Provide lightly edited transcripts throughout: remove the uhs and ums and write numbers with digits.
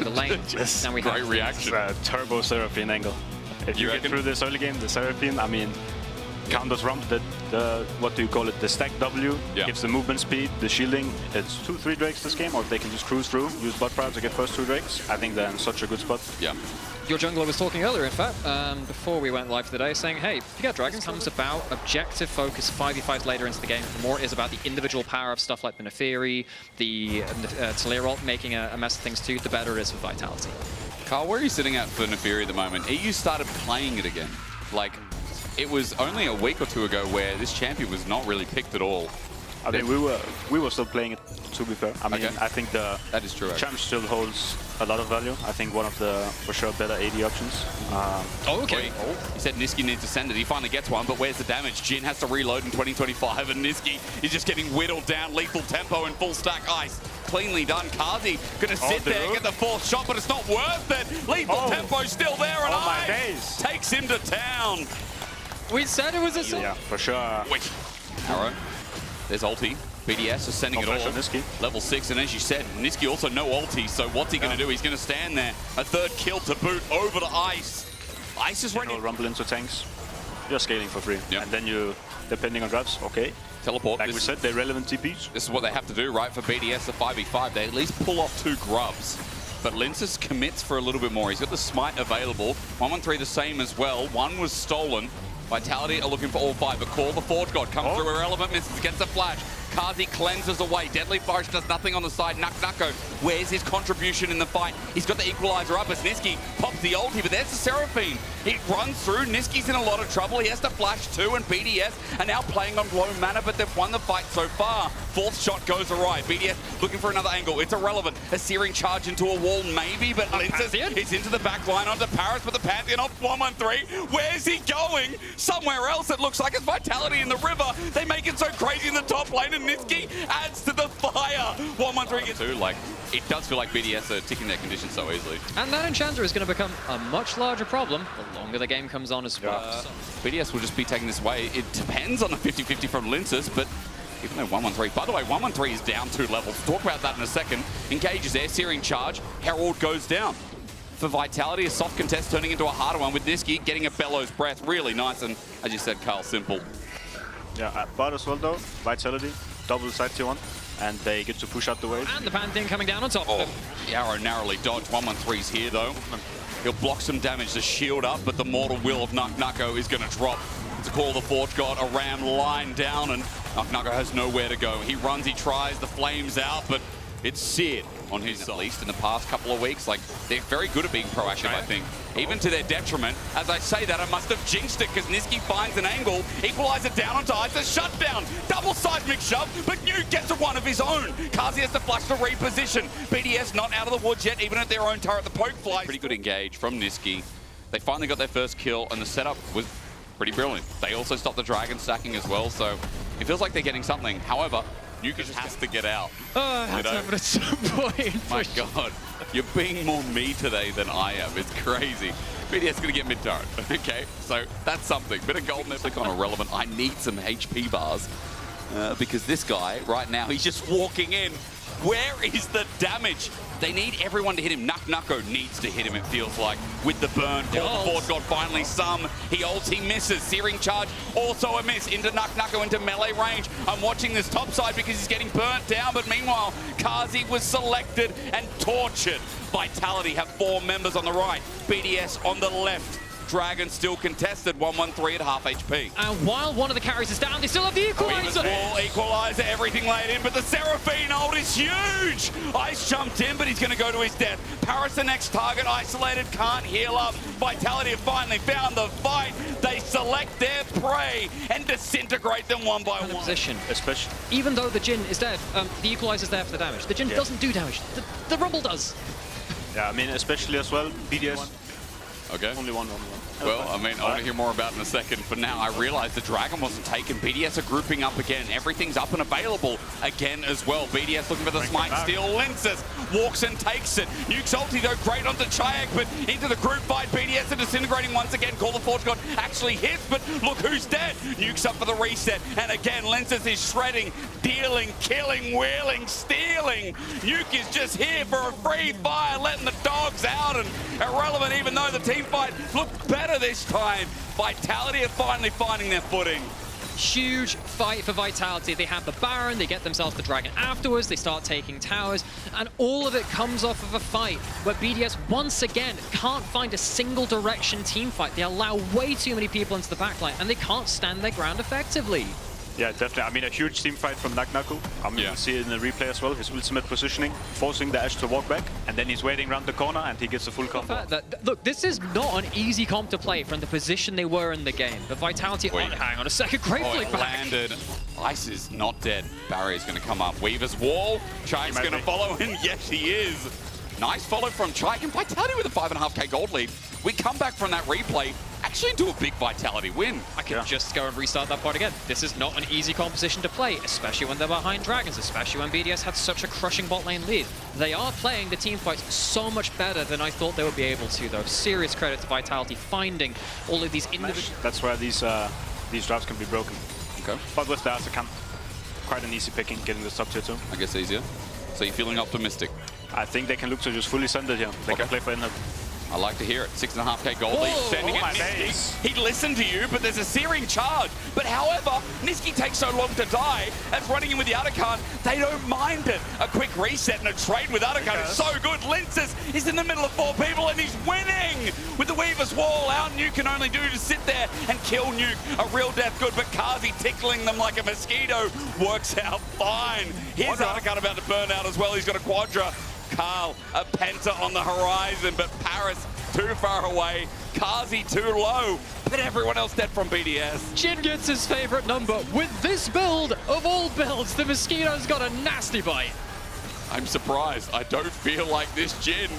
the lane. Now we Great reaction. Turbo Seraphine angle. If you get through this early game, the Seraphine, I mean, counters Rump, the what do you call it, the stack W, gives the movement speed, the shielding. It's 2-3 Drakes this game, or if they can just cruise through, use bot power to get first 2 Drakes, I think they're in such a good spot. Yeah. Your jungler was talking earlier, in fact, before we went live today, saying, hey, if you get Dragons, comes about objective focus 5v5s later into the game. The more it is about the individual power of stuff like the Neferi, the Taliyah ult making a mess of things too, the better it is for Vitality. Carl, where are you sitting at for Neferi at the moment? EU started playing it again. Like, it was only a week or two ago where this champion was not really picked at all. I mean, we were still playing it, to be fair. I mean, I think that is true. Champ still holds a lot of value. I think one of the, for sure, better AD options. Okay. He said Nisqy needs to send it. He finally gets one, but where's the damage? Jhin has to reload in 2025, and Nisqy is just getting whittled down. Lethal tempo and full stack ice. Cleanly done. Kazi gonna sit there, get the fourth shot, but it's not worth it. Lethal tempo still there, and ice takes him to town. We said it was a Yeah, for sure. Wait. Arrow. There's ulti. BDS is sending it all. Level 6, and as you said, Nisqy also no ulti, so what's he going to do? He's going to stand there. A third kill to boot over the ice. Ice is ready. Rumble into tanks. You're scaling for free. And then you, depending on drops, teleport. Like we said, they're relevant TPs. This is what they have to do, right? For BDS, the 5v5, they at least pull off 2 grubs. But Linces commits for a little bit more. He's got the smite available. 113 the same as well. One was stolen. Vitality are looking for all 5, but Call the Forge God comes through irrelevant, misses, gets a flash. Kazi cleanses away. Deadly Flourish does nothing on the side. Nuko, where's his contribution in the fight? He's got the equalizer up as Nisqy pops the ulti, but there's the Seraphine. He runs through. Nisqy's in a lot of trouble. He has to flash too, and BDS are now playing on low mana, but they've won the fight so far. Fourth shot goes awry. BDS looking for another angle. It's irrelevant. A searing charge into a wall, maybe, but Linces is into the back line onto Paris, but the Pantheon off 113. Where's he going? Somewhere else, it looks like. It's Vitality in the river. They make it so crazy in the top lane, and Nisqy adds to the fire. 113 gets 2. Like, it does feel like BDS are ticking their conditions so easily. And that Enchanter is going to become a much larger problem the longer the game comes on as well. BDS will just be taking this away. It depends on the 50-50 from Linces, but even though 113, by the way, 113 is down 2 levels. Talk about that in a second. Engages there, searing charge. Herald goes down. For Vitality, a soft contest turning into a harder one with Nisqy getting a bellows breath. Really nice, and as you said, Carl, simple. Yeah, but as well though, Vitality, double side tier 1, and they get to push out the wave. And the Pantheon coming down on top of them. The arrow narrowly dodged. 113's here though. He'll block some damage to shield up, but the mortal will of Nuko is going to drop. To Call the Forge God, a ram line down, and Nuko has nowhere to go. He runs, he tries, the flames out, but it's Sid on his side. At least in the past couple of weeks, like, they're very good at being proactive, I think. Even to their detriment. As I say that, I must have jinxed it, because Nisqy finds an angle, equalizer down onto ice, a shutdown, double seismic shove, but Nuke gets one of his own. Kazi has to flash to reposition. BDS not out of the woods yet, even at their own turret, the poke flies. Pretty good engage from Nisqy. They finally got their first kill, and the setup was pretty brilliant. They also stopped the dragon stacking as well, so it feels like they're getting something. However, Nuke just has to get out. Oh, that's happened at some point. My God, you're being more me today than I am. It's crazy. BDS gonna get mid turret. Okay, so that's something. Bit of golden click on irrelevant. I need some HP bars because this guy right now, he's just walking in. Where is the damage? They need everyone to hit him. Nuko needs to hit him, it feels like, with the burn. Call the Forge God finally some. He ults, he misses. Searing charge, also a miss into Nuko into melee range. I'm watching this top side because he's getting burnt down, but meanwhile, Kazi was selected and tortured. Vitality have 4 members on the right. BDS on the left. Dragon still contested, 113 at half HP. And while one of the carries is down, they still have the equalizer. Equalizer, everything laid in, but the Seraphine ult is huge. Ice jumped in, but he's going to go to his death. Paris, the next target, isolated, can't heal up. Vitality have finally found the fight. They select their prey and disintegrate them one by one. Position, especially. Even though the Jhin is dead, the equalizer's there for the damage. The Jhin doesn't do damage. The Rumble does. Yeah, I mean, especially as well, BDS. Okay. Only one. Well, I mean, I want to hear more about it in a second. For now, I realize the Dragon wasn't taken. BDS are grouping up again. Everything's up and available again as well. BDS looking for the smite steal. Linces walks and takes it. Nuke's ulti, though, great onto Chayak, but into the group fight. BDS are disintegrating once again. Call the Forge God actually hits, but look who's dead. Nuke's up for the reset. And again, Linces is shredding, dealing, killing, wheeling, stealing. Nuke is just here for a free fire, letting the dogs out, and irrelevant, even though the team fight looked better this time. Vitality are finally finding their footing. Huge fight for Vitality. They have the Baron, they get themselves the Dragon afterwards, they start taking towers, and all of it comes off of a fight where BDS once again can't find a single direction team fight. They allow way too many people into the backline, and they can't stand their ground effectively. Yeah, definitely. I mean, a huge team fight from Naku. I mean, you'll see it in the replay as well. His ultimate positioning, forcing the Ashe to walk back, and then he's waiting around the corner, and he gets a full combo. Look, this is not an easy comp to play from the position they were in the game. But Vitality, hang on a second, great flick back. Landed. Ice is not dead. Barrier's going to come up. Weaver's wall. Chai's going to follow him. Yes, he is. Nice follow from Chai. And Vitality with a 5.5k gold lead. We come back from that replay, actually into a big Vitality win. I can just go and restart that part again. This is not an easy composition to play, especially when they're behind Dragons, especially when BDS had such a crushing bot lane lead. They are playing the team fights so much better than I thought they would be able to, though. Serious credit to Vitality finding all of these individual... That's where these drafts can be broken. Okay. But with the Asa camp, quite an easy picking, getting this top tier 2. I guess easier. So you're feeling optimistic? I think they can look to just fully send it here. They can play for it. I like to hear it. 6.5k gold lead. Sending it Niski. He'd listen to you, but there's a searing charge. But however, Niski takes so long to die, as running in with the Otacon, they don't mind it. A quick reset and a trade with Otacon is so good. Linces is in the middle of 4 people and he's winning! With the Weaver's wall, our Nuke can only do to sit there and kill Nuke. A real death good, but Kazi tickling them like a mosquito works out fine. Here's Otacon about to burn out as well. He's got a Quadra. Carl, a Penta on the horizon, but Paris too far away. Kazi too low, but everyone else dead from BDS. Jin gets his favorite number. With this build, of all builds, the Mosquito's got a nasty bite. I'm surprised. I don't feel like this Jin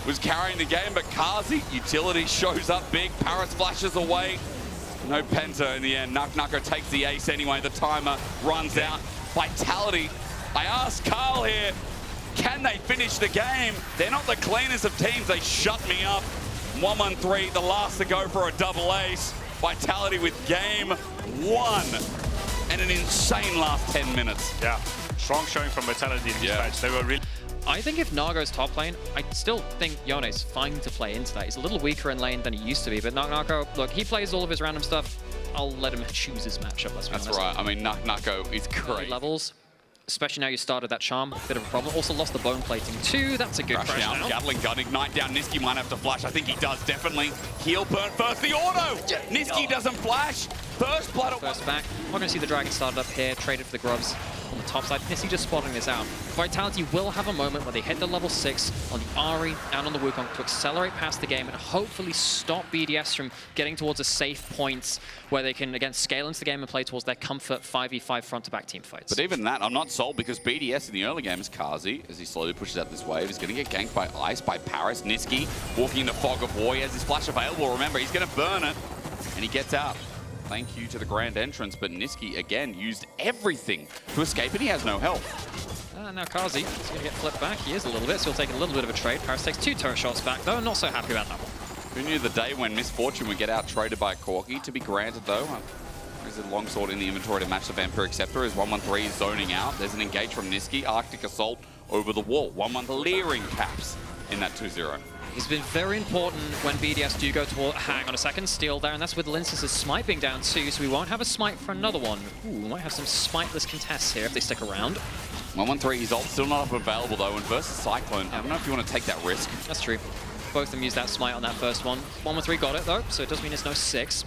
was carrying the game, but Kazi, utility shows up big. Paris flashes away. No Penta in the end. Nuko takes the ace anyway. The timer runs out. Vitality. I asked Carl here, can they finish the game? They're not the cleanest of teams. They shut me up. 1-1-3, the last to go for a double ace. Vitality with game 1. And an insane last 10 minutes. Yeah, strong showing from Vitality in these fights. They were really... I think if Nago's top lane, I still think Yone's fine to play into that. He's a little weaker in lane than he used to be, but Nago, look, he plays all of his random stuff. I'll let him choose his matchup, let's be honest. That's right. I mean, Nuko is great. Levels. Especially now you started that charm, bit of a problem. Also lost the bone plating too. That's a good crash down. Gatling gun, ignite down. Niski might have to flash. I think he does, definitely. Heal burn first, the auto! Niski doesn't flash. First blood at first back. We're going to see the Dragon started up here, traded for the grubs on the top side. Niski just spotting this out. Vitality will have a moment where they hit the level 6 on the Ahri and on the Wukong to accelerate past the game and hopefully stop BDS from getting towards a safe point where they can, again, scale into the game and play towards their comfort 5v5 front-to-back team fights. But even that, I'm not sold because BDS in the early game is Kazi, as he slowly pushes out this wave. He's going to get ganked by Ice, by Paris. Niski walking into Fog of War. He has his flash available. Remember, he's going to burn it, and he gets out. Thank you to the grand entrance, but Niski, again, used everything to escape, and he has no health. Now Kazi is going to get flipped back. He is a little bit, so he'll take a little bit of a trade. Paris takes 2 turret shots back, though. Not so happy about that one. Who knew the day when Misfortune would get out traded by Corki? To be granted, though, there's a longsword in the inventory to match the Vampiric Scepter as 1-1-3 is zoning out. There's an engage from Niski. Arctic Assault over the wall. 1-1 clearing caps in that 2-0. He's been very important when BDS do go toward, hang on a second, steal there, and that's with Linces' smite being down too, so we won't have a smite for another one. Ooh, we might have some smiteless contests here if they stick around. 1-1-3, his ult still not up available though, and versus Cyclone, I don't know if you want to take that risk. That's true. Both of them used that smite on that first one. 1-1-3 got it though, so it does mean it's no 6.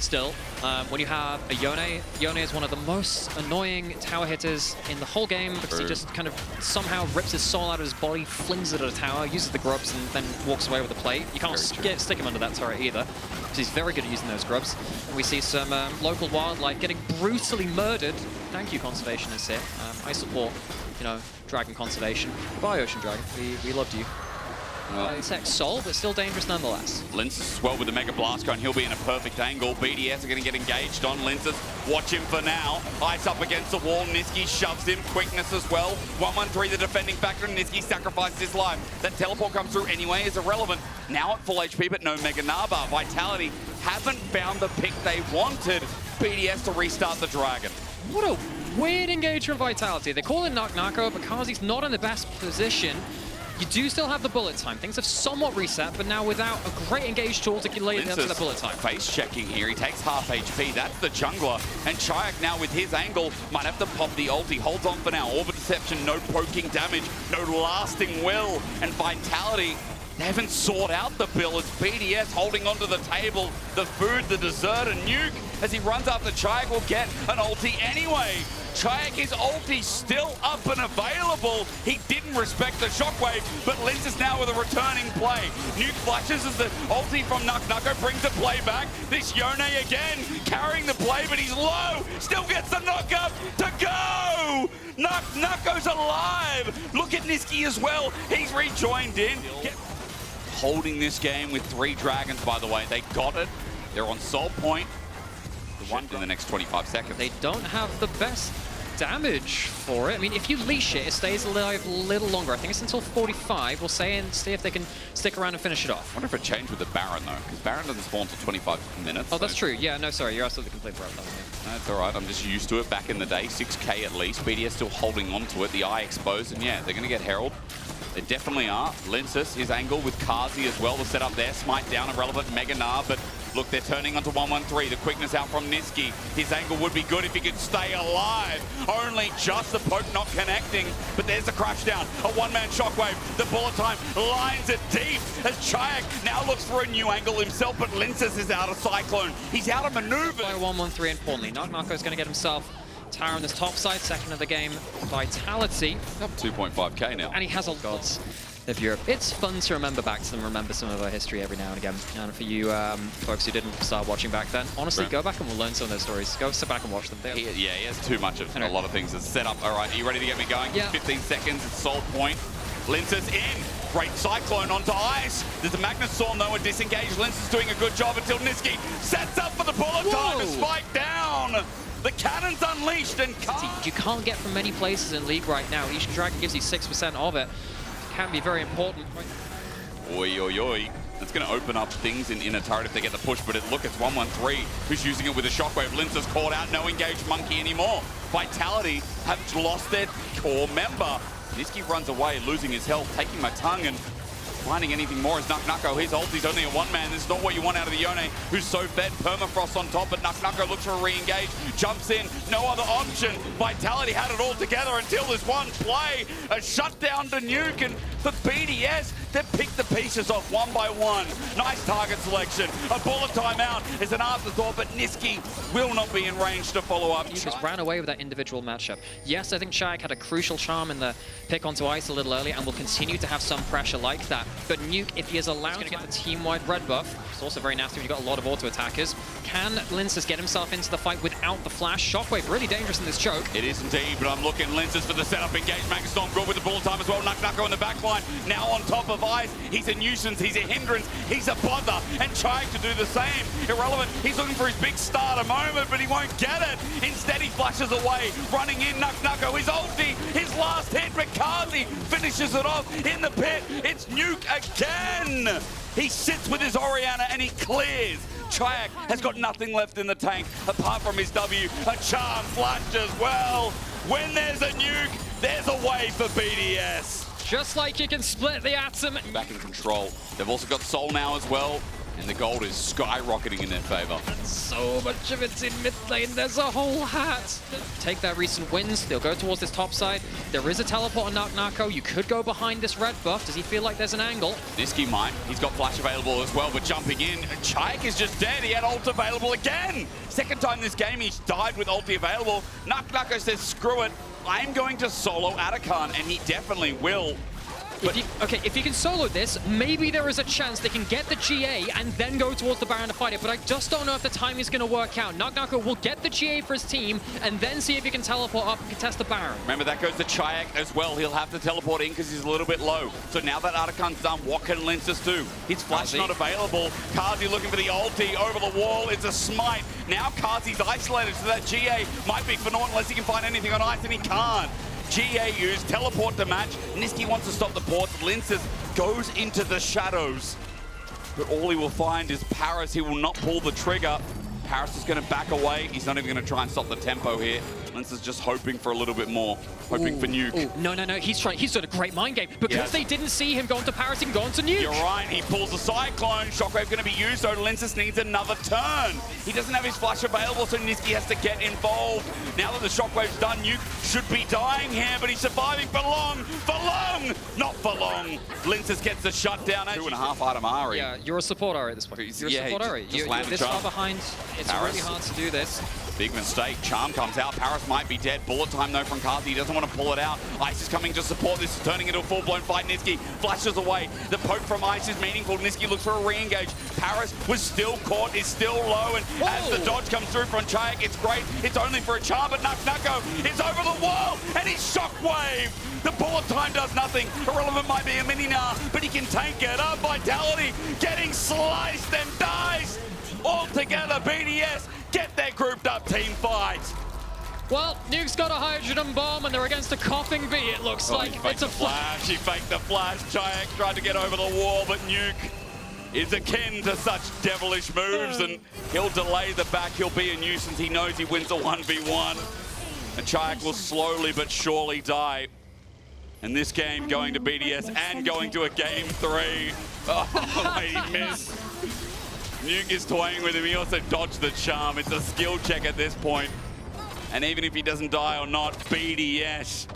Still, when you have a Yone is one of the most annoying tower hitters in the whole game because he just kind of somehow rips his soul out of his body, flings it at a tower, uses the grubs, and then walks away with the plate. You can't stick him under that turret either, because he's very good at using those grubs. And we see some local wildlife getting brutally murdered. Thank you, Conservationists here. I support, you know, Dragon Conservation. Goodbye, Ocean Dragon. We loved you. Tech Sol, but still dangerous nonetheless. Linces as well with the Mega Blast Cone. He'll be in a perfect angle. BDS are going to get engaged on Linces. Watch him for now. Ice up against the wall. Niski shoves him. Quickness as well. 1-1-3, the defending factor. Niski sacrifices his life. That teleport comes through anyway is irrelevant. Now at full HP, but no Mega Naba. Vitality haven't found the pick they wanted. BDS to restart the Dragon. What a weird engagement from Vitality. They call in Nako because he's not in the best position. You do still have the bullet time. Things have somewhat reset, but now without a great engaged tool to lay into the bullet time. Face checking here. He takes half HP. That's the jungler. And Chayak now with his angle might have to pop the ult. He holds on for now. Orbit Deception, no poking damage, no lasting will. And Vitality, they haven't sought out the bill. It's BDS holding onto the table, the food, the dessert, and Nuke. As he runs after Chayak will get an ulti anyway. Chayak, his ulti still up and available. He didn't respect the shockwave, but Linz is now with a returning play. Nuke flashes as the ulti from Nako brings the play back. This Yone again carrying the play, but he's low. Still gets the knock up to go. Nako's alive. Look at Niski as well. He's rejoined in. Holding this game with 3 dragons, by the way. They got it. They're on Soul Point. One in the next 25 seconds. They don't have the best damage for it. I mean, if you leash it, it stays alive a little longer. I think it's until 45. We'll say and see if they can stick around and finish it off. I wonder if it changed with the Baron, though, because Baron doesn't spawn until 25 minutes. Oh, that's true. Yeah, no, sorry. You're absolutely completely right. That's all right. I'm just used to it back in the day. 6K at least. BDS still holding on to it. The eye exposed, and yeah, they're going to get Herald. They definitely are. Linces, his angle with Kazi as well. The setup there. Smite down, irrelevant. Mega Gnar, but look, they're turning onto 1-1-3. The quickness out from Niski. His angle would be good if he could stay alive. Only just the poke not connecting. But there's the crash down. A one-man shockwave. The bullet time lines it deep as Chayak now looks for a new angle himself, but Linces is out of Cyclone. He's out of maneuver. By 1-1-3 importantly. Nako's going to get himself tower on this top side, second of the game. Vitality. Up 2.5k now. And he has all gods of Europe. It's fun to remember back to them, remember some of our history every now and again. And for you folks who didn't start watching back then, honestly, go back and we'll learn some of those stories. Go sit back and watch them. He has too much of a lot of things. It's set up. All right, are you ready to get me going? Yeah. 15 seconds, it's Soul Point. Linces in. Great Cyclone onto ice. There's a Magnus Storm, though, a disengaged. Linces doing a good job until Niski sets up for the bullet time to spike down. The cannon's unleashed and you can't get from many places in League right now. Each dragon gives you 6% of it. Can be very important. Oi, oi, oi. That's going to open up things in a turret if they get the push, but look, it's 1-1-3 who's using it with a shockwave. Linces caught out, no engaged monkey anymore. Vitality have lost their core member. Niski runs away, losing his health, taking my tongue and finding anything more as Nako. His ulti's only a one-man. This is not what you want out of the Yone, who's so fed. Permafrost on top, but Nako looks for a re-engage. Jumps in, no other option. Vitality had it all together until this one play. A shutdown to Nuke, and for BDS, they've picked the pieces off one by one. Nice target selection. A bullet timeout is an afterthought, but Niski will not be in range to follow up. Nuke just ran away with that individual matchup. Yes, I think Chayak had a crucial charm in the pick onto ice a little earlier and will continue to have some pressure like that. But Nuke, if he is allowed to get the team-wide red buff, it's also very nasty when you've got a lot of auto-attackers. Can Linces get himself into the fight without the flash? Shockwave really dangerous in this choke. It is indeed, but I'm looking Linces for the setup. Engage Magnus Storm good with the bullet time as well. Nako in the back line, now on top of ice. He's a nuisance, he's a hindrance, he's a bother, and trying to do the same. Irrelevant, he's looking for his big starter moment, but he won't get it. Instead, he flashes away, running in Nako, his ulti, his last hit, Kazi finishes it off in the pit. It's Nuke again. He sits with his Orianna and he clears. Chayak has got nothing left in the tank apart from his W. A charm flash as well. When there's a nuke, there's a way for BDS. Just like you can split the atom. Back in control. They've also got Soul now as well. And the gold is skyrocketing in their favor. So much of it's in mid lane. There's a whole hat. Take that recent wins. They'll go towards this top side. There is a teleport on Nako. You could go behind this red buff. Does he feel like there's an angle? Niski might. He's got flash available as well, but jumping in. Chayak is just dead. He had ult available again. Second time this game he's died with ulti available. Nako says, screw it. I'm going to solo Atakan, and he definitely will. If you can solo this, maybe there is a chance they can get the GA and then go towards the Baron to fight it, but I just don't know if the timing is going to work out. Knocknako will get the GA for his team and then see if he can teleport up and contest the Baron. Remember, that goes to Chayak as well. He'll have to teleport in because he's a little bit low. So now that Artican's done, what can Linces do? His flash not available. Kazi looking for the ulti over the wall. It's a smite. Now Kazi's isolated, so that GA might be for naught unless he can find anything on ice, and he can't. GA used, teleport to match. Nisqy wants to stop the ports. Linces goes into the shadows. But all he will find is Paris. He will not pull the trigger. Paris is going to back away. He's not even going to try and stop the tempo here. Linces is just hoping for a little bit more. Hoping for Nuke. No. He's done a great mind game. Because they didn't see him go into Paris, he can go into Nuke. You're right. He pulls the Cyclone. Shockwave going to be used, so Linces needs another turn. He doesn't have his flash available, so Nisqy has to get involved. Now that the Shockwave's done, Nuke should be dying here, but he's surviving for long. For long! Not for long. Linces gets the shutdown. 2.5 item Ari. Yeah, you're a support Ari at this point. You're a support Ari. This far behind, it's really hard to do this. Big mistake. Charm comes out. Paris might be dead. Bullet time though from Kazi. He doesn't want to pull it out. Ice is coming to support this. Is turning into a full-blown fight. Nisqy flashes away. The poke from Ice is meaningful. Nisqy looks for a re-engage. Paris was still caught, is still low, and as the dodge comes through from Chayak, it's great. It's only for a charm, but Knocknako is over the wall, and he's Shockwave. The bullet time does nothing. Irrelevant might be a mini now, but he can tank it up. Vitality getting sliced and diced. All together, BDS get their grouped up team fight. Well, Nuke's got a hydrogen bomb and they're against a coughing bee, it looks like. It's a flash. He faked the flash. Chayak tried to get over the wall, but Nuke is akin to such devilish moves, and he'll delay the back. He'll be a nuisance. He knows he wins a 1v1. And Chayak will slowly but surely die. And this game going to BDS and going to a game 3. Oh, he missed. Nuke is toying with him. He also dodged the charm. It's a skill check at this point. And even if he doesn't die or not, BDS,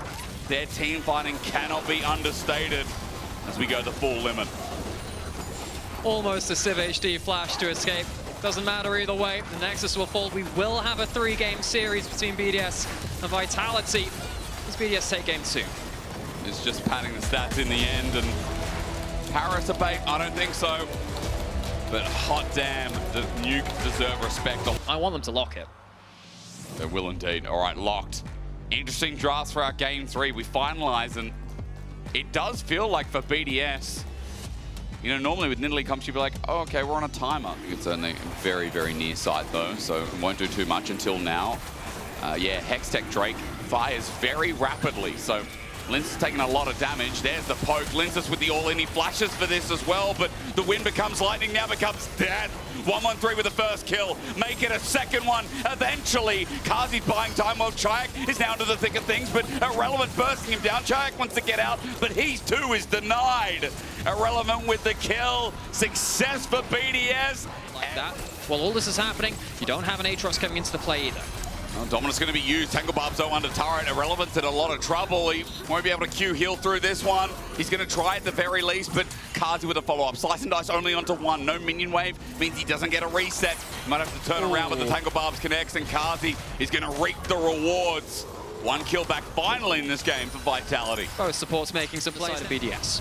their team fighting cannot be understated as we go the full limit. Almost a Civ HD flash to escape. Doesn't matter either way. The Nexus will fall. We will have a 3-game series between BDS and Vitality. Does BDS take game 2? It's just padding the stats in the end, and Paris a bait? I don't think so. But hot damn, the Nuke deserve respect. I want them to lock it. They will indeed. All right, locked. Interesting drafts for our game 3. We finalize, and it does feel like for BDS, you know, normally with Nidalee comps, you'd be like, oh, okay, we're on a timer. It's only very, very near sight though, so it won't do too much until now. Yeah, Hextech Drake fires very rapidly, so Linces taking a lot of damage. There's the poke. Linces with the all-in. He flashes for this as well, but the win becomes lightning, now becomes death. 1-1-3 with the first kill. Make it a second one. Eventually, Kazi's buying time while Chayak is now into the thick of things, but Irrelevant bursting him down. Chayak wants to get out, but he too is denied. Irrelevant with the kill. Success for BDS. Like that. While all this is happening, you don't have an Aatrox coming into the play either. Well, Dominus going to be used. Tangle Barb's though under turret. Irrelevant's in a lot of trouble. He won't be able to Q heal through this one. He's going to try at the very least, but Kazi with a follow-up. Slice and dice only onto one. No minion wave means he doesn't get a reset. He might have to turn around, but the Tangle Barbs connects, and Kazi is going to reap the rewards. One kill back finally in this game for Vitality. Both supports making some plays at BDS.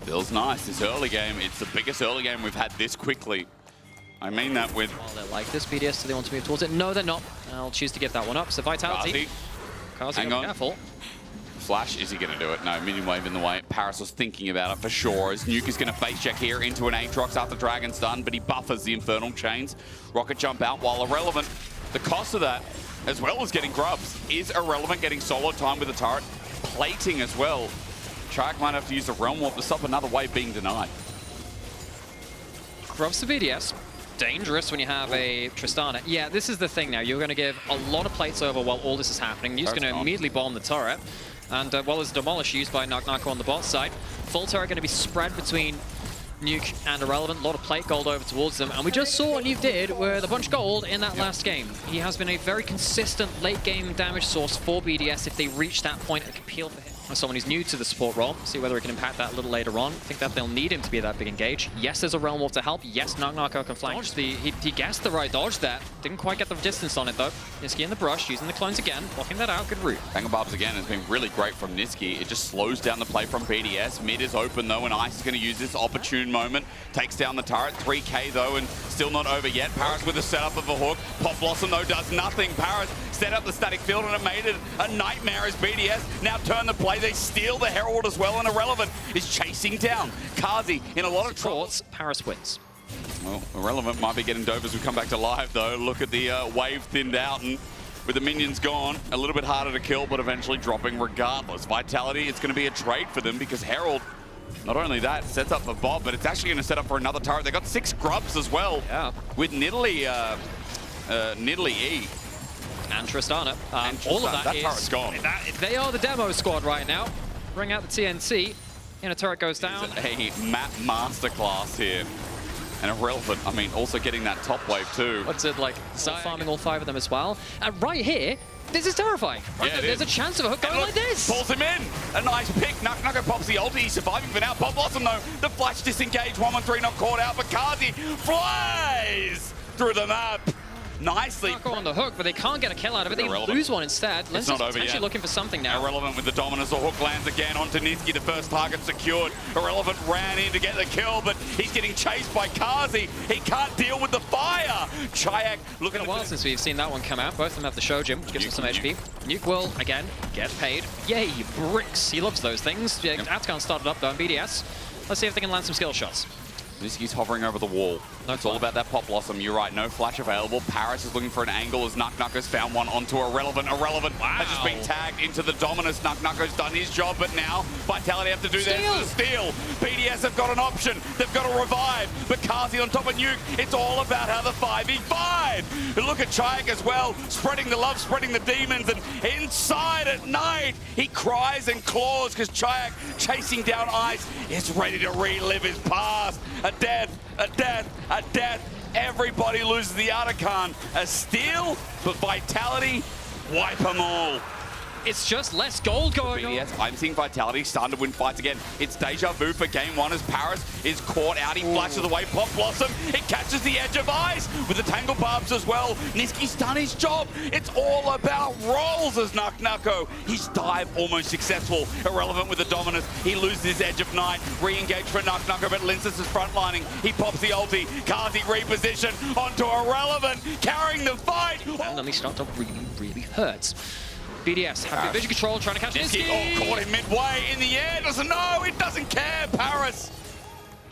Feels nice. This early game, it's the biggest early game we've had this quickly. I mean that with... Well, they're like this, BDS, so they want to move towards it. No, they're not. I'll choose to give that one up. So Vitality. Kazi, hang on. Careful. Flash, is he going to do it? No, minion wave in the way. Paris was thinking about it for sure, as Nuke is going to face check here into an Aatrox after Dragon's done, but he buffers the Infernal Chains. Rocket jump out while Irrelevant. The cost of that, as well as getting grubs, is Irrelevant getting solo time with the turret. Plating as well. Chayak might have to use the Realm Warp to stop another wave being denied. Grubs to BDS. Dangerous when you have a Tristana. Yeah, this is the thing now. You're going to give a lot of plates over while all this is happening. You're just going to immediately bomb the turret. And while there's Demolish used by Knocknako on the bot side, full turret going to be spread between Nuke and Irrelevant. A lot of plate gold over towards them. And we just saw what Nuke did with a bunch of gold in that last game. He has been a very consistent late game damage source for BDS if they reach that point. It can peel for him. as someone who's new to the support role, see whether he can impact that a little later on. I think that they'll need him to be that big engage. Yes, there's a Realm Wolf to help. Yes, Knock can flank. He guessed the right dodge there. Didn't quite get the distance on it though. Niski in the brush, using the clones again, blocking that out. Good route. Banger Barbs again has been really great from Niski. It just slows down the play from BDS. Mid is open though, and Ice is going to use this opportune moment. Takes down the turret. 3K though, and still not over yet. Paris with the setup of a hook. Pop Blossom though does nothing. Paris set up the static field and it made it a nightmare as BDS now turn the play. They steal the Herald as well, and Irrelevant is chasing down Kazi in a lot of trouble. Paris wins. Well, Irrelevant might be getting dove as we come back to live though. Look at the wave thinned out, and with the minions gone, a little bit harder to kill, but eventually dropping regardless. Vitality, it's going to be a trade for them because Herald, not only that, sets up for Bob, but it's actually going to set up for another turret. They got 6 grubs as well. Yeah. With Nidalee E. And Tristana. All of that turret's gone. They are the demo squad right now. Bring out the TNT. And a turret goes down. It's a map masterclass here. And Irrelevant, I mean, also getting that top wave too. What's it like? Farming all 5 of them as well. And right here, this is terrifying. Right, yeah, there's a chance of a hook going like this. Pulls him in. A nice pick. Knock pops the ulti. He's surviving for now. Pop Blossom though. The flash disengaged. 1-1-3 not caught out. But Kazi flies through the map. Nicely. On the hook, but they can't get a kill out of it. They lose one instead. It's not over yet. Looking for something now. Irrelevant with the dominance. The hook lands again onto Niski. The first target secured. Irrelevant ran in to get the kill, but he's getting chased by Kazi. He can't deal with the fire. Chayak looking a while since we've seen that one come out. Both of them have the Shojin, which gives us some HP. Nuke will, again, get paid. Yay, bricks. He loves those things. Yeah, Atkan started up though in BDS. Let's see if they can land some skill shots. Niski's hovering over the wall. It's all about that Pop Blossom. You're right, no flash available. Paris is looking for an angle as Knock has found one onto Irrelevant. Irrelevant has just been tagged into the dominance. Knock has done his job, but now Vitality have to do theirs to steal. BDS have got an option. They've got a revive, but Kazi on top of Nuke. It's all about how the 5v5. Look at Chayak as well, spreading the love, spreading the demons, and inside at night, he cries and claws because Chayak, chasing down Ice, is ready to relive his past. A death, a death, a death. Everybody loses the Atkan. A steal, but Vitality wipe them all. It's just less gold going on. I'm seeing Vitality starting to win fights again. It's deja vu for game 1 as Paris is caught out. He flashes away. Pop Blossom. It catches the edge of Ice with the Tangle Barbs as well. Niski's done his job. It's all about rolls as Knock. His dive almost successful. Irrelevant with the dominance. He loses his edge of night. Re-engage for Knock, but Linces is frontlining. He pops the ulti. Kazi reposition onto Irrelevant, carrying the fight. And then they start to really hurt. BDS have good vision control, trying to catch Niski. Oh, caught him midway in the air. Doesn't know. It doesn't care. Paris.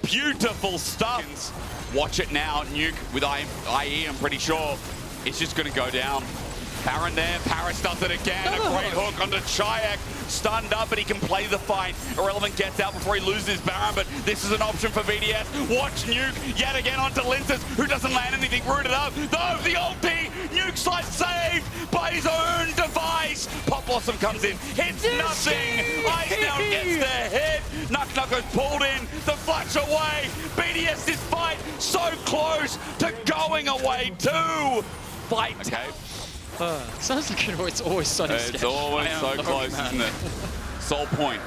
Beautiful stuff. Watch it now. Nuke with IE, I'm pretty sure. It's just going to go down. Baron there. Paris does it again. A great hook onto Chayak. Stunned up, but he can play the fight. Irrelevant gets out before he loses Baron, but this is an option for BDS. Watch Nuke yet again onto Linces, who doesn't land anything rooted up. Though the ulti, Nuke slice saved by his own device. Pop Blossom comes in, hits nothing. Ice now gets the hit. Knock is pulled in, the flash away. BDS's fight so close to going away too. Fight. Okay. Sounds like it's always sunny. It's always so close, isn't it? Soul Point.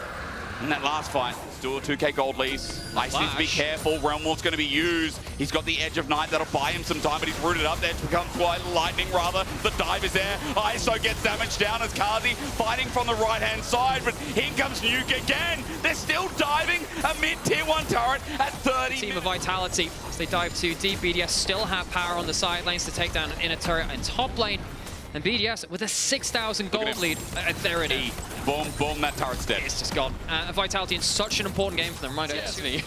In that last fight, still a 2k gold lead. Ice needs to be careful. Realm Wolf's going to be used. He's got the edge of night that'll buy him some time, but he's rooted up there to become quite lightning rather. The dive is there. ISO gets damaged down as Kazi fighting from the right-hand side, but here comes Nuke again. They're still diving a mid-tier 1 turret at 30. Team of Vitality, as they dive too deep. BDS still have power on the side lanes to take down an inner turret in top lane. And BDS with a 6,000 gold lead. There it is. Boom, boom, that turret's dead. It's just gone. Vitality in such an important game for them, right? Yeah.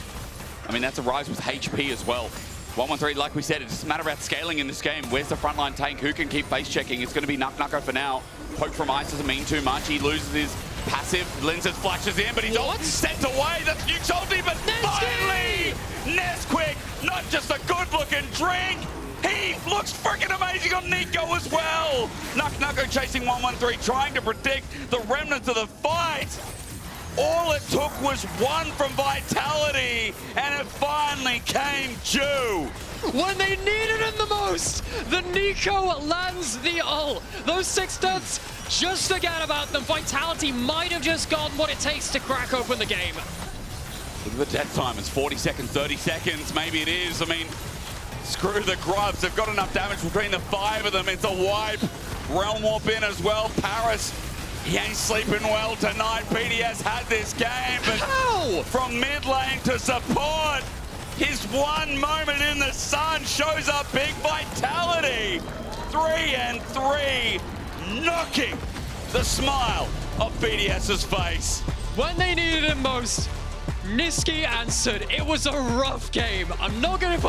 I mean, that's a rise with HP as well. 1-1-3, like we said, it's just a matter about scaling in this game. Where's the frontline tank? Who can keep face checking? It's going to be Knock for now. Poke from Ice doesn't mean too much. He loses his passive. Linces flashes in, but he's all sent away. That's Nuke's ulti, but finally, Nesquik, not just a good-looking drink. He looks freaking amazing on Nico as well. Knock chasing 1-1-3, trying to predict the remnants of the fight. All it took was one from Vitality, and it finally came due. when they needed him the most. The Nico lands the ult. Those 6 deaths, just forget about them. Vitality might have just gotten what it takes to crack open the game. Look at the death time. It's 40 seconds, 30 seconds. Maybe it is. I mean, screw the grubs. They've got enough damage between the 5 of them. It's a wipe. Realm Warp in as well. Paris, he ain't sleeping well tonight. BDS had this game, but How? from mid lane to support, his one moment in the sun shows up big Vitality. 3 and 3, knocking the smile off BDS's face. When they needed him most, Nisqy answered. It was a rough game. I'm not going to put